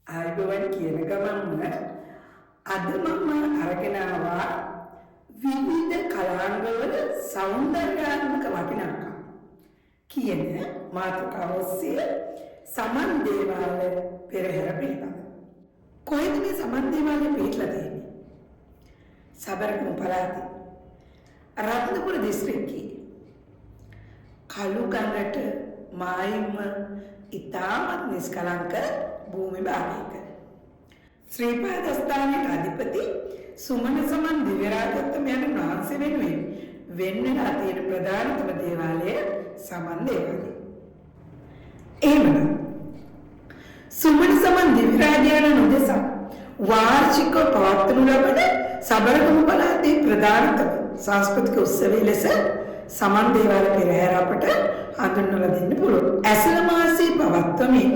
ආයුබෝවන් කියන ගමන්ම අද මම අරගෙන ආවා විවිධ කලාංගවල සෞන්දර්යාත්මක වටිනාකම් කියන මාතෘකාව ඔස්සේ සමන් දේවාලය පෙරහැර පිළිබඳ. කොහෙද මේ සමන් දේවාලය පිහිටලා තියෙන්නේ? සබරගමු පළාතේ රත්නපුර දිස්ත්‍රික්කයේ කළුගඟට මායිම ඉතාමත් නිස්කලංක භූමි භාගයක ශ්‍රීපාදස්ථානයේ අධිපති සුමන සමන් දිව්‍යරාජෝත්තමයන් වහන්සේ වෙනුවෙන් වෙන් වෙලා තියෙන ප්‍රධානතම දේවාලය සමන් දේවාලය. එහෙමනම් සුමන සමන් දිව්‍යරාජයාණන් උදෙසා වාර්ෂිකව පවත්වනු ලබන සබරගමු පළාතේ ප්‍රධානතම සංස්කෘතික උත්සවය ලෙස සමන් දේවාලය පෙරහැර අපට හඳුන්වලා දෙන්න පුළුවන්. ඇසළ මාසයේ පවත්වමින්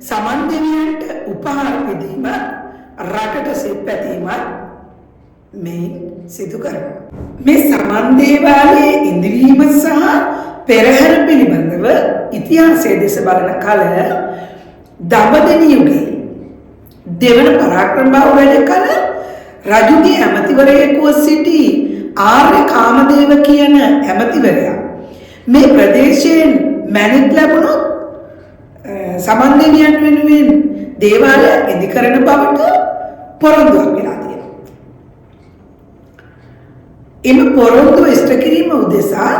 සමන් දෙවියන්ට උපහාර පිදීම රටට සිත් පැතීමත් මේ සිදු කරනවා. මේ සමන් දේවාලයේ ඉදිරිම සහ පෙරහැර පිළිබඳව ඉතිහාසයේ දෙස බලන කල දඹදෙණි යුගයේ දෙවන පරාක්‍රමබාහු රජ කල රජුගේ ඇමතිවරයෙකුව සිටි ආර්ය කාමදේව කියන ඇමතිවරයා මේ ප්‍රදේශයෙන් මැණික් ලැබුණොත් සමන් දෙවියන් වෙනුවෙන් දේවාලය ඉදි කරන බවට පොරොන්දුවක් වෙලා තියෙනවා. එම පොරොන්දුව ඉෂ්ට කිරීම උදෙසා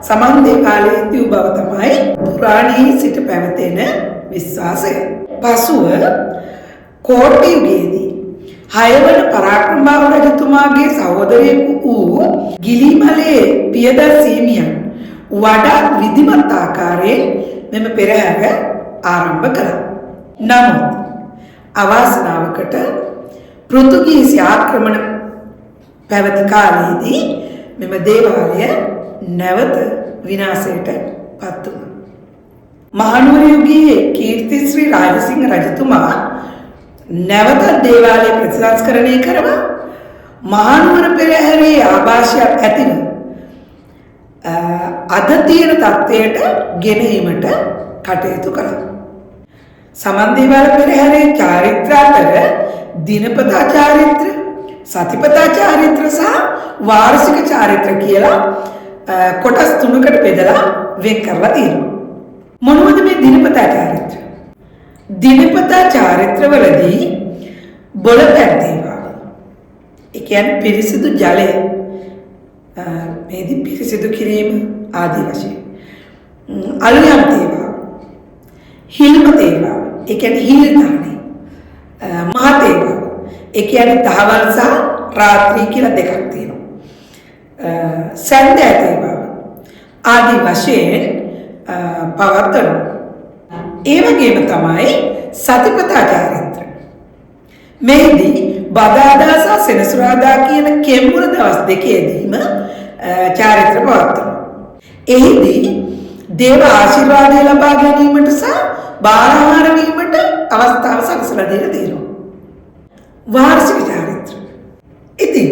සමන් දේවාලයේ තිබු බව තමයි පුරාණයේ සිට පැවතෙන විශ්වාසය. පසුව කෝට්ටේ යුගයේදී 6 වන පරාක්‍රමබාහු රජතුමාගේ සහෝදරයෙකු වූ ගිලිමලේ පියදත් සීමියන් වඩාත් විධිමත් ආකාරයෙන් මෙම පෙරහැර ආරම්භ කළා. නමුත් අවාසනාවකට පෘතුගීසි ආක්‍රමණ පැවති කාලයේදී මෙම දේවාලය නැවත විනාශයට පත් වුණා. මහනුවර යුගයේ කීර්තිශ්‍රී රාජසිංහ රජතුමා නැවත දේවාලය ප්‍රතිසංස්කරණය කරවා මහනුවර පෙරහැරේ ආభాෂයක් ඇතිව අද තියෙන තත්ත්වයට ගෙනීමට කටයුතු කළා. සමන් දේවාලය පෙරහැරේ චාරිත්‍ර අතර දිනපතා චාරිත්‍ර, සතිපතා චාරිත්‍ර සහ වාර්ෂික චාරිත්‍ර කියලා කොටස් තුනකට බෙදලා වෙන් කරලා තියෙනවා. මොනවද මේ දිනපතා චාරිත්‍ර? දිනපතා චාරිත්‍රවලදී බොළපැන් දේවාලය, ඒ කියන්නේ පිරිසිදු ජලය මේදී පිරිසිදු කිරීම ආදී වශයෙන්, අලුයම් දේවාලය, හිල්ම දේවාලය, ඒ කියන්නේ හිල් දානේ, මහ දේවාලය, ඒ කියන්නේ දහවල් සහ රාත්‍රී කියලා දෙකක් තියෙනවා, සන්ධ්‍යා දේවාලය ආදී වශයෙන් පවත්වනවා. ඒ වගේම තමයි සතිපතා චාරිත්‍ර. මේදී බදාදා සහ සෙනසුරාදා කියන කෙම්බුර දවස් දෙකේදීම චාරිත්‍ර පවත්වනවා. එහිදී දේව ආශිර්වාදය ලබා ගැනීමට සහ බාරහාර වීමට අවස්ථාව සකසලා දීලා තියෙනවා. වාර්ෂික චාරිත්‍ර. ඉතින්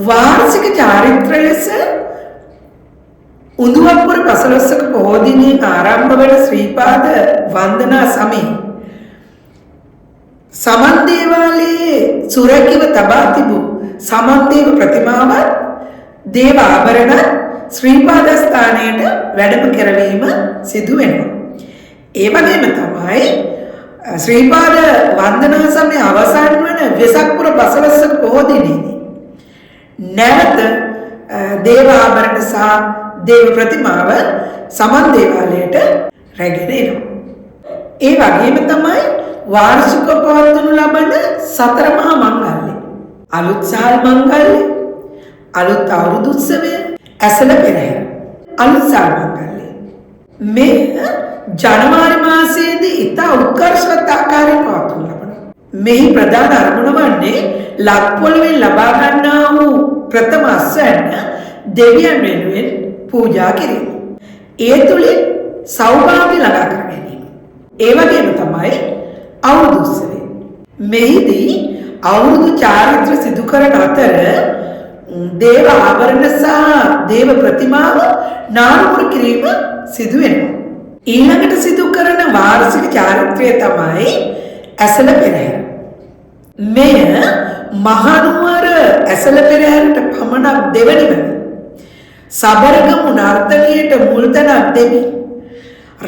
වාර්ෂික චාරිත්‍ර ලෙස උඳුවපුර පසළොස්වක පොහෝ දිනේ ආරම්භ වන ශ්‍රීපාද වන්දනා සමයේ සමන් දේවාලයේ සුරැකිව තබා තිබූ සමන් දේව ප්‍රතිමාවත් දේව ආභරණ ශ්‍රීපාද ස්ථානයට වැඩම කරවීම සිදු වෙනවා. ඒ වගේම තමයි ශ්‍රීපාද වන්දනා සමයේ අවසන් වන වෙසක් පුර පසළොස්වක පොහෝ දිනේදී නැවත දේව ආභරණ සහ දේව ප්‍රතිමාව සමන් දේවාලයට රැගෙන එනවා. ඒ වගේම තමයි වාර්ෂිකව පවත්වනු ලබන සතර මහා මංගල්‍ය, අලුත් සහල් මංගල්‍ය, අලුත් අවුරුදු උත්සවය, ඇසළ පෙරහැර, අලුත් සහල් මංගල්‍ය මේ ජනවාරි මාසයේදී ඉතා උත්කර්ෂවත් ආකාරයෙන් පවත්වනු ලබනවා. මෙහි ප්‍රධාන අරමුණ වන්නේ ලක් පොළොවෙන් ලබා ගන්නා වූ ප්‍රථම අස්වැන්න දෙවියන් වෙනුවෙන් පූජා කිරීම. ඒ තුළින් සෞභාග්‍ය ළඟා කර ගැනීම. ඒ වගේම තමයි අවුරුදු උත්සවය. මෙහිදී අවුරුදු චාරිත්‍ර සිදු කරන අතර දේව ආභරණ සහ දේව ප්‍රතිමාව නාමකර කිරීම සිදු වෙනවා. ඊළඟට සිදු කරන වාර්ෂික චාරිත්‍රය තමයි ඇසළ පෙරහැර. මෙය මහනුවර ඇසළ පෙරහැරට පමණක් දෙවනි වන සබරගමු නර්තනයට මුල්තැනක් දෙමි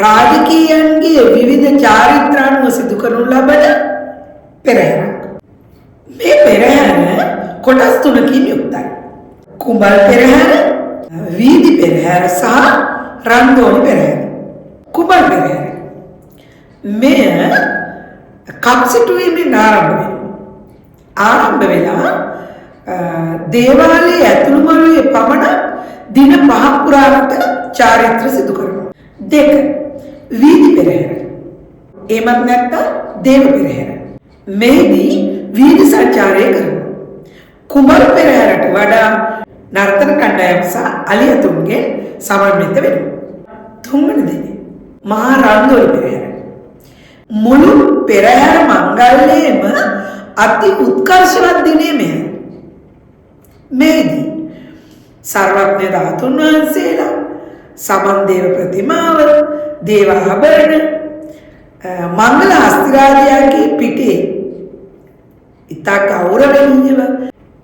රාජකීයන්ගේ විවිධ චාරිත්‍රානුව සිදු කරනු ලබන පෙරහැරක්. මේ පෙරහැර කොටස් තුනකින් යුක්තයි. කුඹල් පෙරහැර, වීදි පෙරහැර සහ රන්දෝලි පෙරහැර. කුඹල් පෙරහැර මෙය කප්සිටුවීමෙන් ආරම්භ වෙලා දේවාලයේ ඇතුළු මළුවේ පමණ දින 5ක් පුරාවට චාරිත්‍ර සිදු කරනවා. 2. වීදි පෙරහැර. එමත් නැත්නම් දේව පෙරහැර. මෙහිදී වීදි සංචාරය කරනවා. කුඹල් පෙරහැරට වඩා නර්තන කණ්ඩායම් සහ අලියතුන්ගේ සමන්විත වෙනවා. 3 වෙනි දිනේ මහා රන්දෝලි පෙරහැර. මුළු පෙරහැර මංගල්‍යයේම අති උත්කර්ෂවත් දිනේ මෙය. මේදී සර්වඥ ධාතුන් වහන්සේලා, සමන් දේව ප්‍රතිමාව, දේව ආභරණ, මංගල අස්තිරාජයාගේ පිටේ ඉතා ගෞරවණීයව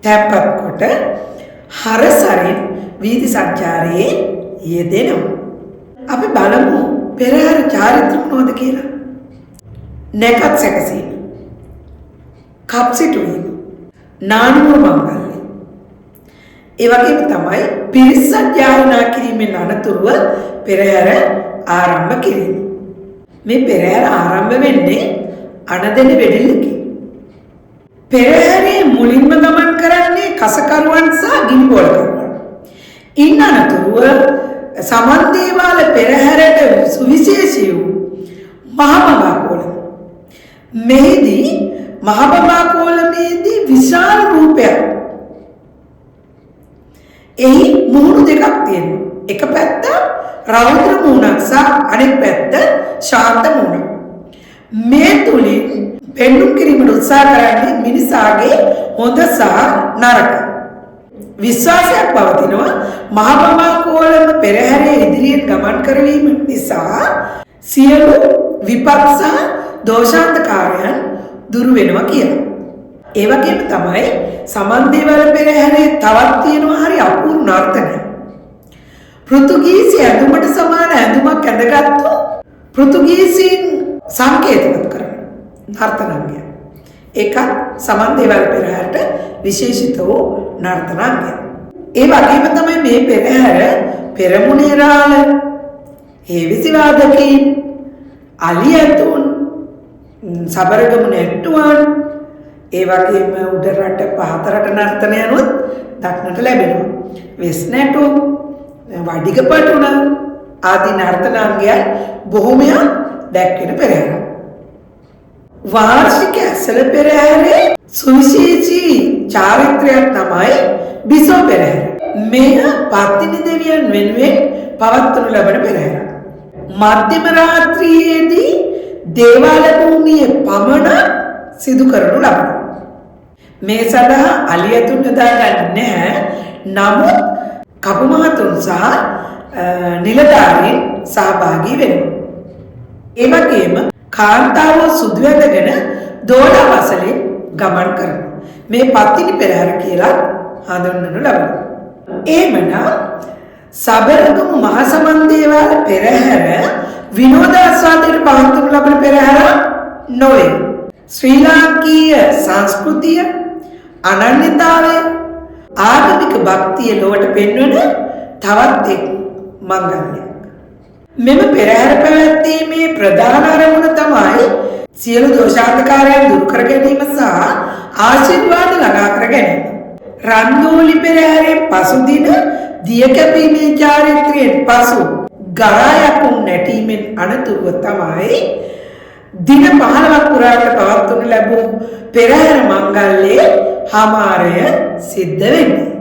තැන්පත් කොට හරසරින් වීදි සංචාරයේ යෙදෙනවා. අපි බලමු පෙරහැර චාරිත්‍ර මොනවද කියලා. නැකත් සැකසීම, කප්සිටුවීම, නානුව මංගල්‍ය. ඒ වගේම තමයි පිරිසක් යායනා කිරීමෙන් අනතුරුව පෙරහැර ආරම්භ කිරීම. මේ පෙරහැර ආරම්භ වෙන්නේ අනදෙන වෙඩිල්ලකින්. පෙරහැරේ මුලින්ම ගමන් කරන්නේ කසකරුවන් සහ ගිනිබෝලකරුවන්. ඉන් අනතුරුව සමන් දේවාල පෙරහැරට සුවිශේෂී වූ මහමඟා කෝලම. මෙහිදී මහමඟා කෝලමේදී විශාල රූපයක්. එහි මුහුණු දෙකක් තියෙනවා. එක පැත්ත රෞද්‍ර මුහුණක් සහ අනෙක් පැත්ත ශාන්ත මුහුණක්. මේ තුලින් පෙන්නුම් කිරීමට උත්සාහ කරන්නේ මිනිසාගේ හොඳ සහ නරක. විශ්වාසයක් පවතිනවා මහමඟා කෝලම පෙරහැරේ ඉදිරියට ගමන් කරවීම නිසා සියලු විපත් සහ දෝෂාන්තකාරයන් දුරු වෙනවා කියලා. ඒ වගේම තමයි සමන් දේවාල පෙරහැරේ තවත් තියෙනවා හරි අපූර්ව නර්තනයක්. පෘතුගීසි ඇඳුමට සමාන ඇඳුමක් ඇඳගත්තු පෘතුගීසීන් සංකේතවත් කරන නර්තනාංගය. ඒකත් සමන් දේවාල පෙරහැරට විශේෂිත වූ නර්තනාංගය. ඒ වගේම තමයි මේ පෙරහැර පෙරමුණේරාළ, හේවිසි වාදකීන්, අලියතුන්, සබරගමු නෙට්ටුවන්, ඒ වගේම උඩරට පහතරට නර්තනයනුත් දක්නට ලැබෙනවා. වෙස් නැටුම්, වඩිගපටුන ආදී නර්තනාංගයන් බොහෝමයක් දැක්වෙන පෙරහැර. වාර්ෂික ඇසළ පෙරහැරේ සුවිශේෂී චාරිත්‍රයක් තමයි බිසෝ පෙරහැර. මෙය පත්තිනි දෙවියන් වෙනුවෙන් පවත්වනු ලබන පෙරහැර. මධ්‍යම රාත්‍රියේදී දේවාල භූමියේ පමණ සිදු කරනු ලබනවා. මේ සඳහා අලියතුන් යොදාගන්නේ නැහැ. නමුත් කපුමහතුන් සහ නිලධාරීන් සහභාගී වෙනවා. ඒ වගේම කාන්තාවෝ සුදු ඇඳගෙන දෝලාවසලින් ගමන් කරනවා. මේ පත්තිනි පෙරහැර කියලා හඳුන්වනු ලබනවා. එහෙමනම් සබරගමු මහ සමන් දේවාල පෙරහැර විනෝදාස්වාදයට පවත්වනු ලබන පෙරහැර නොවේ. ශ්‍රී ලාංකීය සංස්කෘතිය, අනන්‍යතාවය, ආගමික භක්තිය ලොවට පෙන්වන තවත් එක් මංගල්‍යයක්. මෙම පෙරහැර පැවැත්වීමේ ප්‍රධාන අරමුණ තමයි සියලු දෝෂාන්තකාරයන් දුරු කර ගැනීම සහ ආශිර්වාද ළඟා කර ගැනීම. රන්දෝලි පෙරහැරේ පසුදින දිය කැපීමේ චාරිත්‍රයෙන් පසු ගරායකුන් නැටීමෙන් අනතුරුව තමයි දින 15ක් පුරාට පවත්වනු ලැබූ පෙරහැර මංගල්‍යයේ හමාරය සිද්ධ වෙන්නේ.